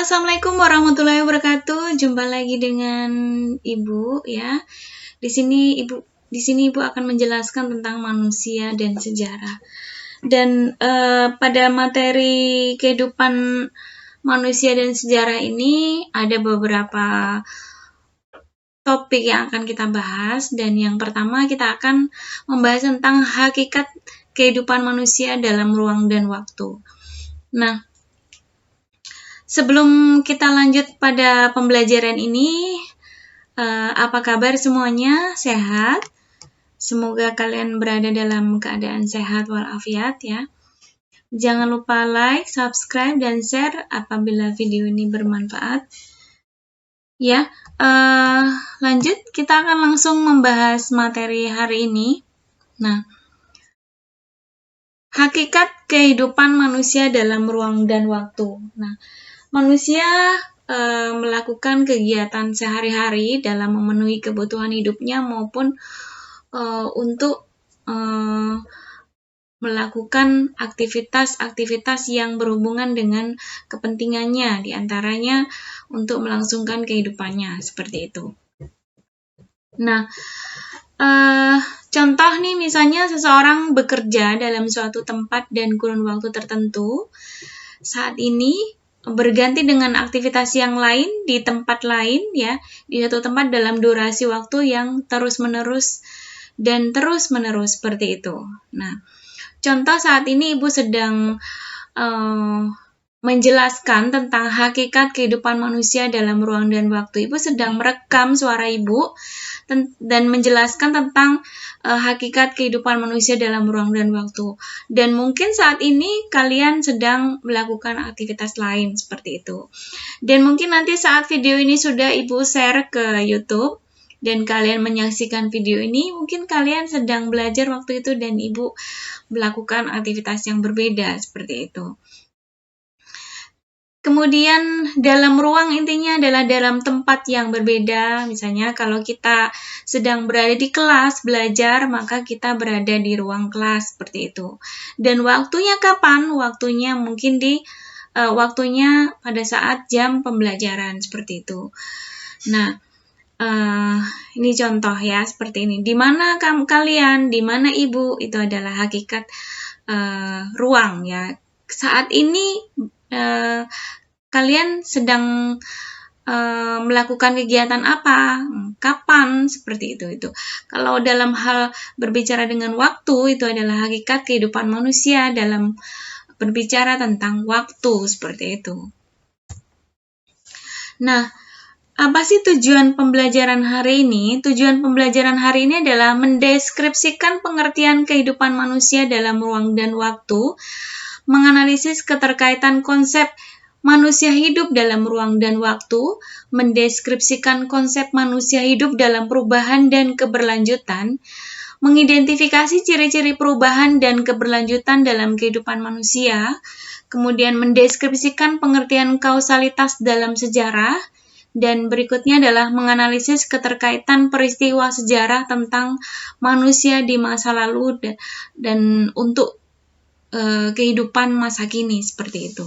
Halo, assalamualaikum warahmatullahi wabarakatuh. Jumpa lagi dengan Ibu ya. Di sini Ibu akan menjelaskan tentang manusia dan sejarah. Dan pada materi kehidupan manusia dan sejarah ini ada beberapa topik yang akan kita bahas. Dan yang pertama kita akan membahas tentang hakikat kehidupan manusia dalam ruang dan waktu. Nah, sebelum kita lanjut pada pembelajaran ini, apa kabar semuanya? Sehat? Semoga kalian berada dalam keadaan sehat walafiat ya. Jangan lupa like, subscribe, dan share apabila video ini bermanfaat. Ya, lanjut kita akan langsung membahas materi hari ini. Nah, hakikat kehidupan manusia dalam ruang dan waktu. Nah, manusia melakukan kegiatan sehari-hari dalam memenuhi kebutuhan hidupnya maupun untuk melakukan aktivitas-aktivitas yang berhubungan dengan kepentingannya, diantaranya untuk melangsungkan kehidupannya, seperti itu. Nah, contoh nih misalnya seseorang bekerja dalam suatu tempat dan kurun waktu tertentu, saat ini berganti dengan aktivitas yang lain di tempat lain ya, di satu tempat dalam durasi waktu yang terus-menerus seperti itu. Nah, contoh saat ini Ibu sedang menjelaskan tentang hakikat kehidupan manusia dalam ruang dan waktu. Ibu sedang merekam suara Ibu dan menjelaskan tentang hakikat kehidupan manusia dalam ruang dan waktu. Dan mungkin saat ini kalian sedang melakukan aktivitas lain seperti itu. Dan mungkin nanti saat video ini sudah Ibu share ke YouTube dan kalian menyaksikan video ini, mungkin kalian sedang belajar waktu itu dan Ibu melakukan aktivitas yang berbeda seperti itu. Kemudian dalam ruang intinya adalah dalam tempat yang berbeda. Misalnya kalau kita sedang berada di kelas belajar, maka kita berada di ruang kelas seperti itu. Dan waktunya kapan? Waktunya mungkin waktunya pada saat jam pembelajaran seperti itu. Nah, ini contoh ya seperti ini. Di mana kalian, di mana Ibu, itu adalah hakikat ruang ya. Saat ini kalian sedang melakukan kegiatan apa, kapan, seperti itu. Kalau dalam hal berbicara dengan waktu, itu adalah hakikat kehidupan manusia dalam berbicara tentang waktu, seperti itu. Nah, apa sih tujuan pembelajaran hari ini? Tujuan pembelajaran hari ini adalah mendeskripsikan pengertian kehidupan manusia dalam ruang dan waktu, menganalisis keterkaitan konsep manusia hidup dalam ruang dan waktu, mendeskripsikan konsep manusia hidup dalam perubahan dan keberlanjutan, mengidentifikasi ciri-ciri perubahan dan keberlanjutan dalam kehidupan manusia, kemudian mendeskripsikan pengertian kausalitas dalam sejarah, dan berikutnya adalah menganalisis keterkaitan peristiwa sejarah tentang manusia di masa lalu dan untuk kehidupan masa kini, seperti itu.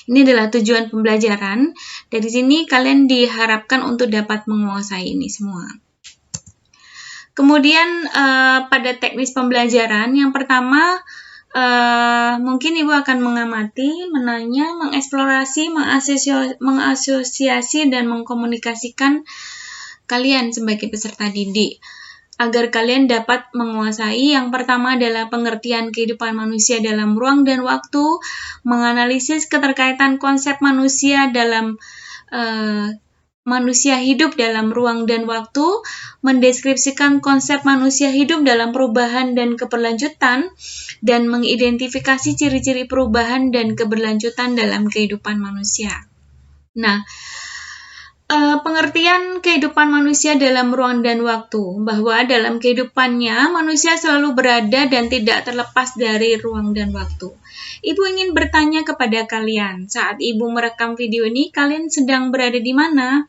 Ini adalah tujuan pembelajaran. Dari sini kalian diharapkan untuk dapat menguasai ini semua. Kemudian pada teknis pembelajaran, yang pertama mungkin Ibu akan mengamati, menanya, mengeksplorasi, mengasosiasi, dan mengkomunikasikan kalian sebagai peserta didik. Agar kalian dapat menguasai, yang pertama adalah pengertian kehidupan manusia dalam ruang dan waktu, menganalisis keterkaitan konsep manusia dalam manusia hidup dalam ruang dan waktu, mendeskripsikan konsep manusia hidup dalam perubahan dan keberlanjutan, dan mengidentifikasi ciri-ciri perubahan dan keberlanjutan dalam kehidupan manusia. Nah, pengertian kehidupan manusia dalam ruang dan waktu, bahwa dalam kehidupannya manusia selalu berada dan tidak terlepas dari ruang dan waktu. Ibu ingin bertanya kepada kalian, saat Ibu merekam video ini, kalian sedang berada di mana?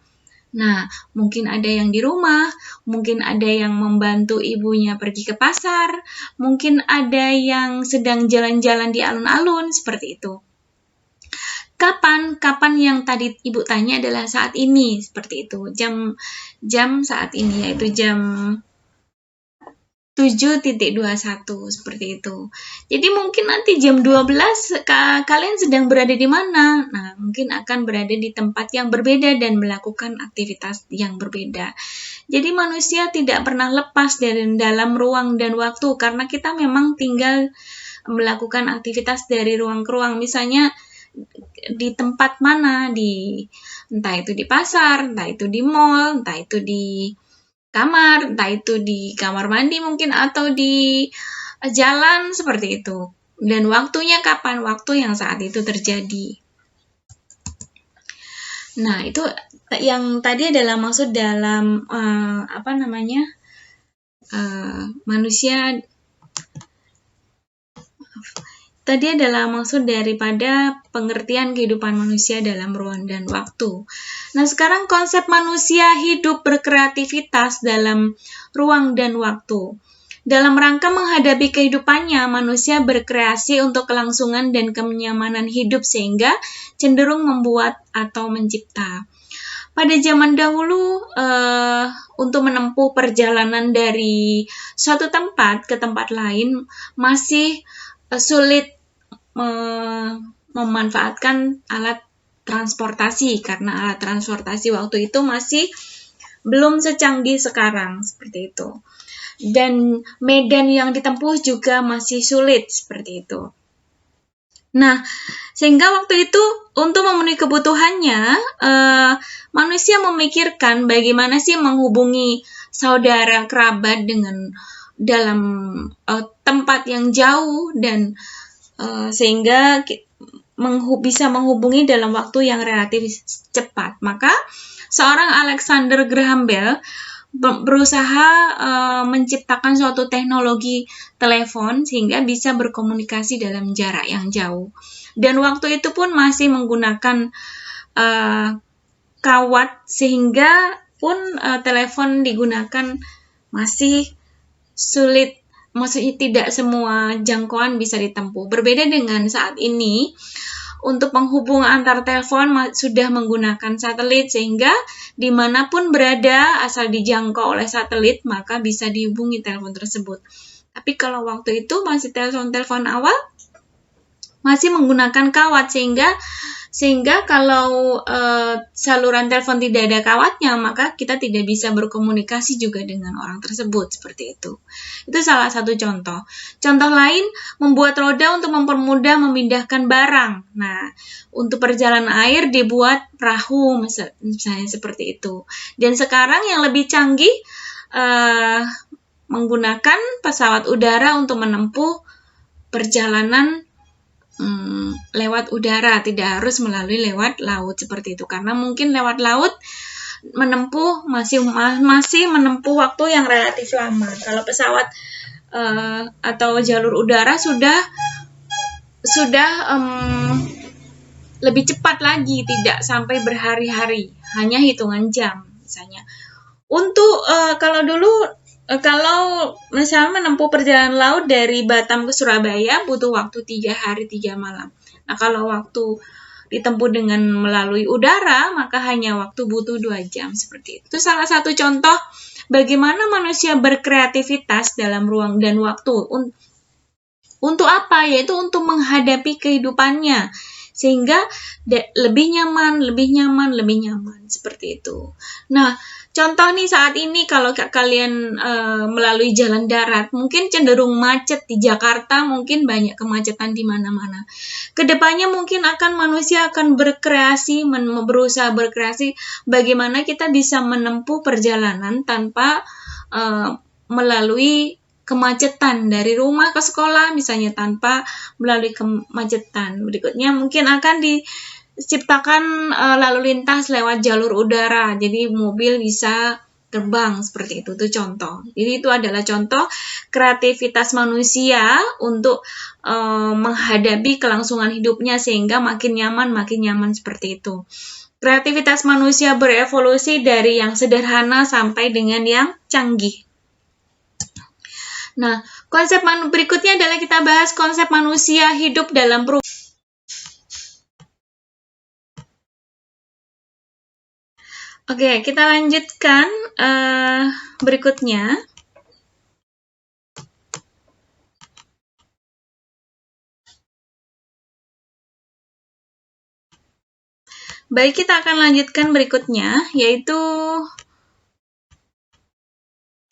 Nah, mungkin ada yang di rumah, mungkin ada yang membantu ibunya pergi ke pasar, mungkin ada yang sedang jalan-jalan di alun-alun, seperti itu. Kapan yang tadi Ibu tanya adalah saat ini, seperti itu. Jam saat ini, yaitu jam 7.21 seperti itu. Jadi mungkin nanti jam 12 kalian sedang berada di mana? Nah, mungkin akan berada di tempat yang berbeda dan melakukan aktivitas yang berbeda. Jadi manusia tidak pernah lepas dari dalam ruang dan waktu karena kita memang tinggal melakukan aktivitas dari ruang ke ruang. Misalnya di tempat mana, entah itu di pasar, entah itu di mall, entah itu di kamar, entah itu di kamar mandi mungkin atau di jalan seperti itu. Dan waktunya kapan? Waktu yang saat itu terjadi. Nah, itu yang tadi adalah maksud dalam manusia. Tadi adalah maksud daripada pengertian kehidupan manusia dalam ruang dan waktu. Nah, sekarang konsep manusia hidup berkreativitas dalam ruang dan waktu. Dalam rangka menghadapi kehidupannya, manusia berkreasi untuk kelangsungan dan kenyamanan hidup sehingga cenderung membuat atau mencipta. Pada zaman dahulu, untuk menempuh perjalanan dari suatu tempat ke tempat lain masih sulit memanfaatkan alat transportasi karena alat transportasi waktu itu masih belum secanggih sekarang seperti itu. Dan medan yang ditempuh juga masih sulit seperti itu. Nah, sehingga waktu itu untuk memenuhi kebutuhannya, manusia memikirkan bagaimana sih menghubungi saudara kerabat dengan dalam tempat yang jauh dan sehingga bisa menghubungi dalam waktu yang relatif cepat. Maka seorang Alexander Graham Bell berusaha menciptakan suatu teknologi telepon sehingga bisa berkomunikasi dalam jarak yang jauh. Dan waktu itu pun masih menggunakan kawat sehingga pun telepon digunakan masih sulit. Maksudnya tidak semua jangkauan bisa ditempuh. Berbeda dengan saat ini, untuk menghubung antar telepon sudah menggunakan satelit sehingga dimanapun berada asal dijangkau oleh satelit maka bisa dihubungi telepon tersebut. Tapi kalau waktu itu masih telepon awal masih menggunakan kawat sehingga kalau saluran telepon tidak ada kawatnya, maka kita tidak bisa berkomunikasi juga dengan orang tersebut, seperti itu. Itu salah satu contoh. Contoh lain, membuat roda untuk mempermudah memindahkan barang. Nah, untuk perjalanan air dibuat perahu, misalnya seperti itu. Dan sekarang yang lebih canggih, menggunakan pesawat udara untuk menempuh perjalanan lewat udara, tidak harus melalui lewat laut seperti itu. Karena mungkin lewat laut menempuh masih menempuh waktu yang relatif lama. Kalau pesawat atau jalur udara sudah lebih cepat lagi, tidak sampai berhari-hari, hanya hitungan jam misalnya. Untuk kalau misalnya menempuh perjalanan laut dari Batam ke Surabaya butuh waktu 3 hari 3 malam. Nah, kalau waktu ditempuh dengan melalui udara, maka hanya waktu butuh 2 jam seperti itu. Itu salah satu contoh bagaimana manusia berkreativitas dalam ruang dan waktu. Untuk apa? Yaitu untuk menghadapi kehidupannya. Sehingga lebih nyaman seperti itu. Nah, contoh nih saat ini kalau kalian melalui jalan darat mungkin cenderung macet di Jakarta, mungkin banyak kemacetan di mana-mana. Kedepannya mungkin manusia akan berusaha berkreasi bagaimana kita bisa menempuh perjalanan tanpa melalui kemacetan dari rumah ke sekolah misalnya tanpa melalui kemacetan. Berikutnya mungkin akan diciptakan lalu lintas lewat jalur udara. Jadi mobil bisa terbang seperti itu. Itu contoh. Jadi itu adalah contoh kreativitas manusia untuk menghadapi kelangsungan hidupnya sehingga makin nyaman seperti itu. Kreativitas manusia berevolusi dari yang sederhana sampai dengan yang canggih. Nah, konsep berikutnya adalah kita bahas konsep manusia hidup dalam perubahan. Oke, kita lanjutkan berikutnya. Baik, kita akan lanjutkan berikutnya, yaitu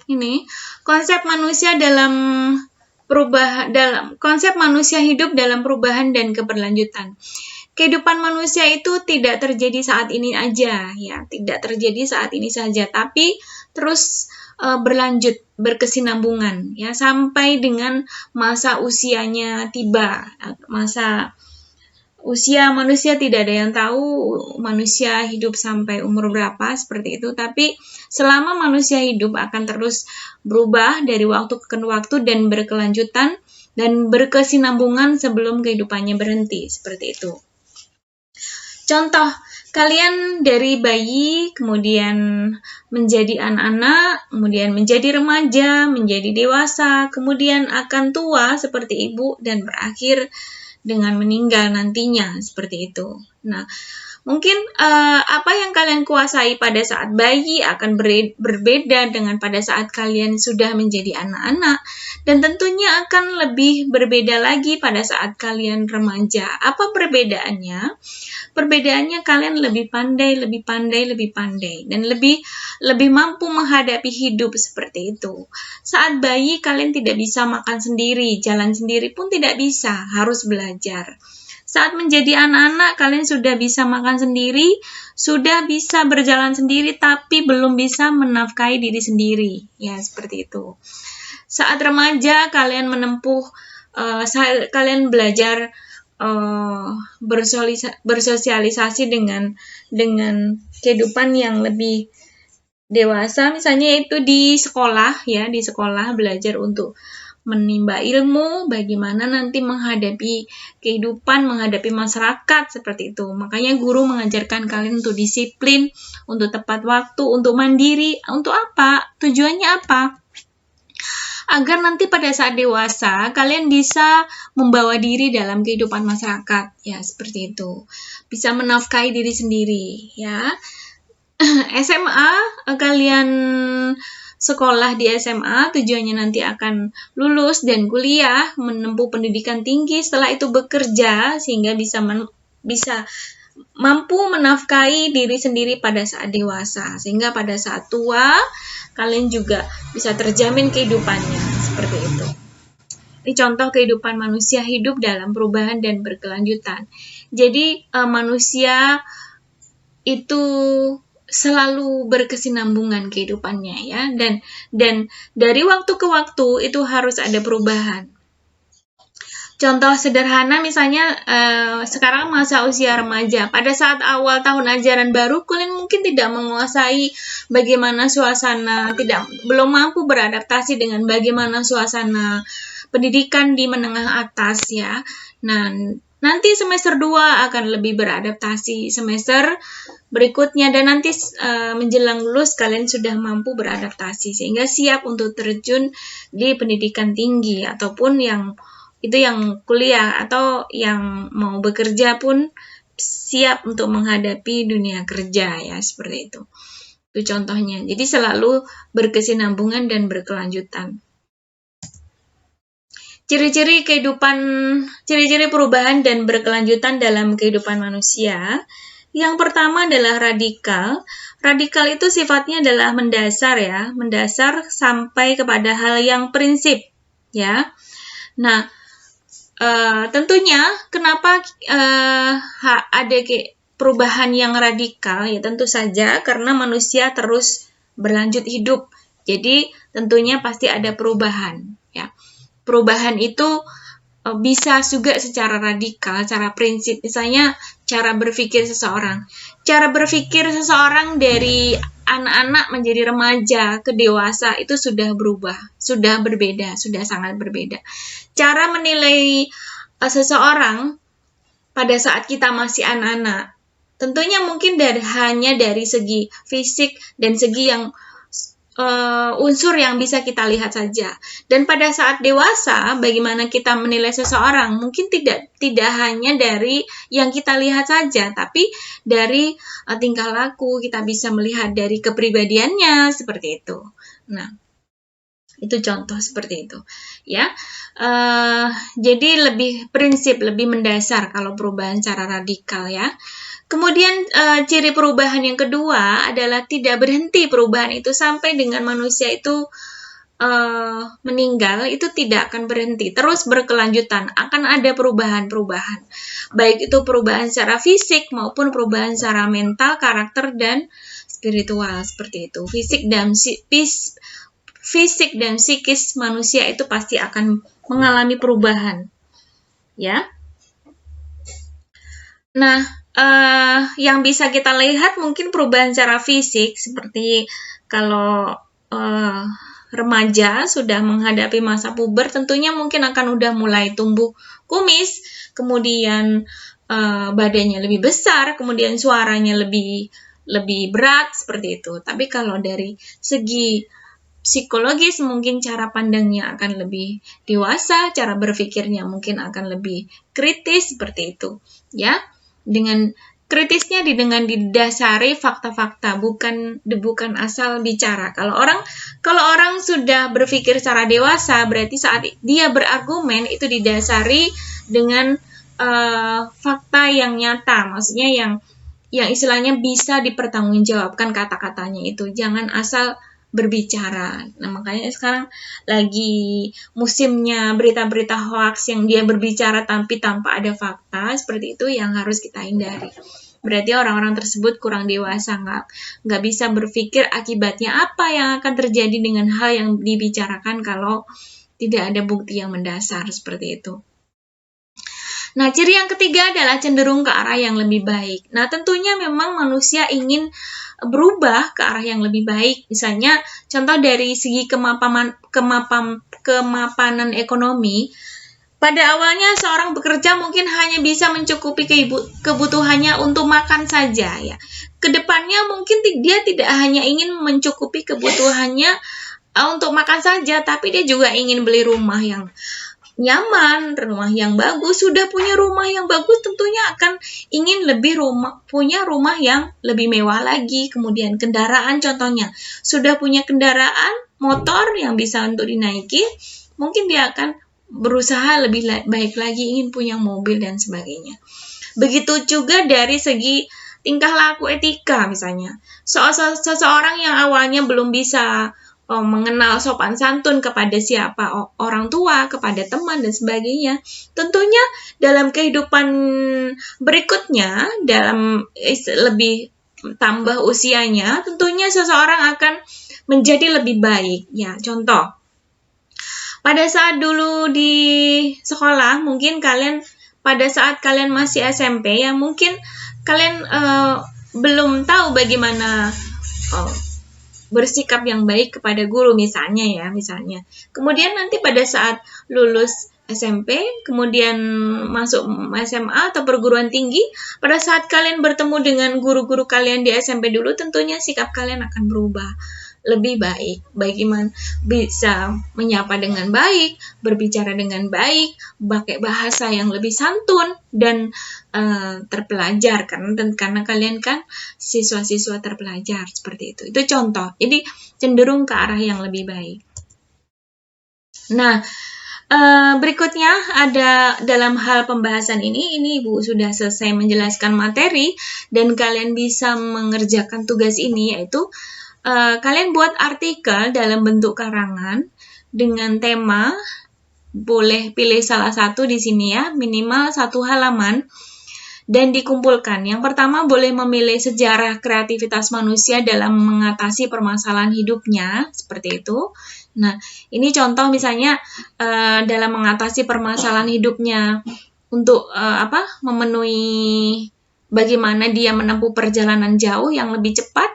ini, konsep manusia hidup dalam perubahan dan keberlanjutan. Kehidupan manusia itu tidak terjadi saat ini aja, ya, tidak terjadi saat ini saja, tapi terus berlanjut, berkesinambungan, ya, sampai dengan masa usianya tiba. Masa usia manusia tidak ada yang tahu manusia hidup sampai umur berapa seperti itu, tapi selama manusia hidup akan terus berubah dari waktu ke waktu dan berkelanjutan dan berkesinambungan sebelum kehidupannya berhenti, seperti itu. Contoh, kalian dari bayi, kemudian menjadi anak-anak, kemudian menjadi remaja, menjadi dewasa, kemudian akan tua seperti ibu, dan berakhir dengan meninggal nantinya, seperti itu. Nah, mungkin apa yang kalian kuasai pada saat bayi akan berbeda dengan pada saat kalian sudah menjadi anak-anak, dan tentunya akan lebih berbeda lagi pada saat kalian remaja. Apa perbedaannya? Perbedaannya kalian lebih pandai, dan lebih mampu menghadapi hidup seperti itu. Saat bayi kalian tidak bisa makan sendiri, jalan sendiri pun tidak bisa, harus belajar. Saat menjadi anak-anak kalian sudah bisa makan sendiri, sudah bisa berjalan sendiri, tapi belum bisa menafkahi diri sendiri, ya seperti itu. Saat remaja kalian kalian belajar bersosialisasi dengan kehidupan yang lebih dewasa, misalnya itu di sekolah, ya, di sekolah belajar untuk menimba ilmu, bagaimana nanti menghadapi kehidupan, menghadapi masyarakat, seperti itu. Makanya guru mengajarkan kalian untuk disiplin, untuk tepat waktu, untuk mandiri. Untuk apa? Tujuannya apa? Agar nanti pada saat dewasa kalian bisa membawa diri dalam kehidupan masyarakat, ya seperti itu. Bisa menafkahi diri sendiri, ya. SMA, kalian sekolah di SMA, tujuannya nanti akan lulus dan kuliah, menempuh pendidikan tinggi, setelah itu bekerja sehingga bisa mampu menafkahi diri sendiri pada saat dewasa, sehingga pada saat tua kalian juga bisa terjamin kehidupannya, seperti itu. Ini contoh kehidupan manusia hidup dalam perubahan dan berkelanjutan. Jadi manusia itu selalu berkesinambungan kehidupannya, ya, dan dari waktu ke waktu itu harus ada perubahan. Contoh sederhana misalnya sekarang masa usia remaja. Pada saat awal tahun ajaran baru, kalian mungkin tidak menguasai bagaimana suasana, belum mampu beradaptasi dengan bagaimana suasana pendidikan di menengah atas, ya. Nah, nanti semester 2 akan lebih beradaptasi, semester berikutnya, dan nanti menjelang lulus kalian sudah mampu beradaptasi sehingga siap untuk terjun di pendidikan tinggi ataupun yang kuliah atau yang mau bekerja pun siap untuk menghadapi dunia kerja, ya, seperti itu. Itu contohnya. Jadi selalu berkesinambungan dan berkelanjutan. Ciri-ciri perubahan dan berkelanjutan dalam kehidupan manusia. Yang pertama adalah radikal. Radikal itu sifatnya adalah mendasar sampai kepada hal yang prinsip, ya. Nah, tentunya kenapa ada perubahan yang radikal, ya tentu saja karena manusia terus berlanjut hidup. Jadi tentunya pasti ada perubahan, ya. Perubahan itu bisa juga secara radikal, secara prinsip. Misalnya cara berpikir seseorang. Cara berpikir seseorang dari anak-anak menjadi remaja ke dewasa itu sudah berubah, sudah berbeda, sudah sangat berbeda. Cara menilai seseorang pada saat kita masih anak-anak, tentunya mungkin hanya dari segi fisik dan segi yang unsur yang bisa kita lihat saja. Dan pada saat dewasa, bagaimana kita menilai seseorang mungkin tidak hanya dari yang kita lihat saja, tapi dari tingkah laku, kita bisa melihat dari kepribadiannya seperti itu. Nah, itu contoh seperti itu, ya. Jadi lebih prinsip, lebih mendasar kalau perubahan secara radikal, ya. Kemudian ciri perubahan yang kedua adalah tidak berhenti perubahan itu sampai dengan manusia itu meninggal, itu tidak akan berhenti, terus berkelanjutan, akan ada perubahan-perubahan, baik itu perubahan secara fisik maupun perubahan secara mental, karakter, dan spiritual, seperti itu. Fisik dan psikis manusia itu pasti akan mengalami perubahan, ya. Nah, yang bisa kita lihat mungkin perubahan secara fisik, seperti kalau remaja sudah menghadapi masa puber, tentunya mungkin akan udah mulai tumbuh kumis, kemudian badannya lebih besar, kemudian suaranya lebih berat, seperti itu. Tapi kalau dari segi psikologis mungkin cara pandangnya akan lebih dewasa, cara berpikirnya mungkin akan lebih kritis, seperti itu, ya. Dengan kritisnya dengan didasari fakta-fakta, bukan asal bicara. Kalau orang sudah berpikir secara dewasa, berarti saat dia berargumen itu didasari dengan fakta yang nyata, maksudnya yang istilahnya bisa dipertanggungjawabkan kata-katanya itu, jangan asal berbicara. Nah, makanya sekarang lagi musimnya berita-berita hoax yang dia berbicara tapi tanpa ada fakta, seperti itu yang harus kita hindari. Berarti orang-orang tersebut kurang dewasa, nggak bisa berpikir akibatnya apa yang akan terjadi dengan hal yang dibicarakan kalau tidak ada bukti yang mendasar, seperti itu. Nah, ciri yang ketiga adalah cenderung ke arah yang lebih baik. Nah, tentunya memang manusia ingin berubah ke arah yang lebih baik. Misalnya, contoh dari segi kemapanan ekonomi, pada awalnya seorang bekerja mungkin hanya bisa mencukupi kebutuhannya untuk makan saja, ya. Kedepannya mungkin dia tidak hanya ingin mencukupi kebutuhannya untuk makan saja, tapi dia juga ingin beli rumah yang nyaman, rumah yang bagus. Sudah punya rumah yang bagus, tentunya akan ingin punya rumah yang lebih mewah lagi. Kemudian kendaraan, contohnya sudah punya kendaraan motor yang bisa untuk dinaiki, mungkin dia akan berusaha lebih baik lagi, ingin punya mobil dan sebagainya. Begitu juga dari segi tingkah laku etika, misalnya seseorang yang awalnya belum bisa mengenal sopan santun kepada siapa orang tua, kepada teman dan sebagainya. Tentunya dalam kehidupan berikutnya, dalam lebih tambah usianya, tentunya seseorang akan menjadi lebih baik. Ya, contoh, pada saat dulu di sekolah, mungkin pada saat kalian masih SMP, ya mungkin kalian belum tahu bagaimana bersikap yang baik kepada guru, misalnya. Kemudian nanti pada saat lulus SMP, kemudian masuk SMA atau perguruan tinggi, pada saat kalian bertemu dengan guru-guru kalian di SMP dulu, tentunya sikap kalian akan berubah lebih baik. Bagaimana bisa menyapa dengan baik, berbicara dengan baik, pakai bahasa yang lebih santun dan terpelajar, karena kalian kan siswa-siswa terpelajar, seperti itu. Itu contoh. Jadi cenderung ke arah yang lebih baik. Nah, berikutnya ada dalam hal pembahasan ini Ibu sudah selesai menjelaskan materi dan kalian bisa mengerjakan tugas ini, yaitu kalian buat artikel dalam bentuk karangan dengan tema, boleh pilih salah satu di sini, ya, minimal 1 halaman, dan dikumpulkan. Yang pertama boleh memilih sejarah kreativitas manusia dalam mengatasi permasalahan hidupnya, seperti itu. Nah, ini contoh misalnya dalam mengatasi permasalahan hidupnya untuk memenuhi bagaimana dia menempuh perjalanan jauh yang lebih cepat,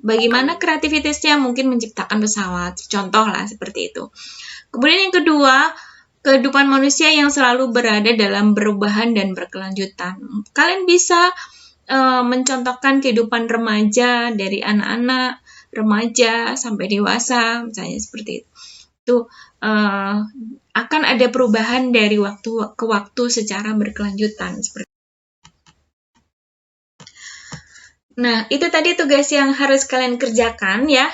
bagaimana kreativitasnya mungkin menciptakan pesawat, contoh lah seperti itu. Kemudian yang kedua, kehidupan manusia yang selalu berada dalam perubahan dan berkelanjutan. Kalian bisa mencontohkan kehidupan remaja dari anak-anak remaja sampai dewasa, misalnya seperti itu. Itu akan ada perubahan dari waktu ke waktu secara berkelanjutan. Nah, itu tadi tugas yang harus kalian kerjakan ya.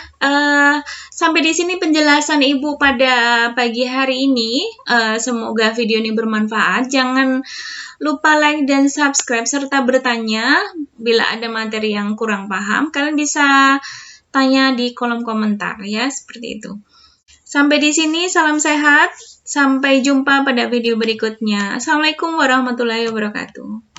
Sampai di sini penjelasan Ibu pada pagi hari ini. Semoga video ini bermanfaat. Jangan lupa like dan subscribe serta bertanya bila ada materi yang kurang paham. Kalian bisa tanya di kolom komentar ya, seperti itu. Sampai di sini, salam sehat. Sampai jumpa pada video berikutnya. Assalamualaikum warahmatullahi wabarakatuh.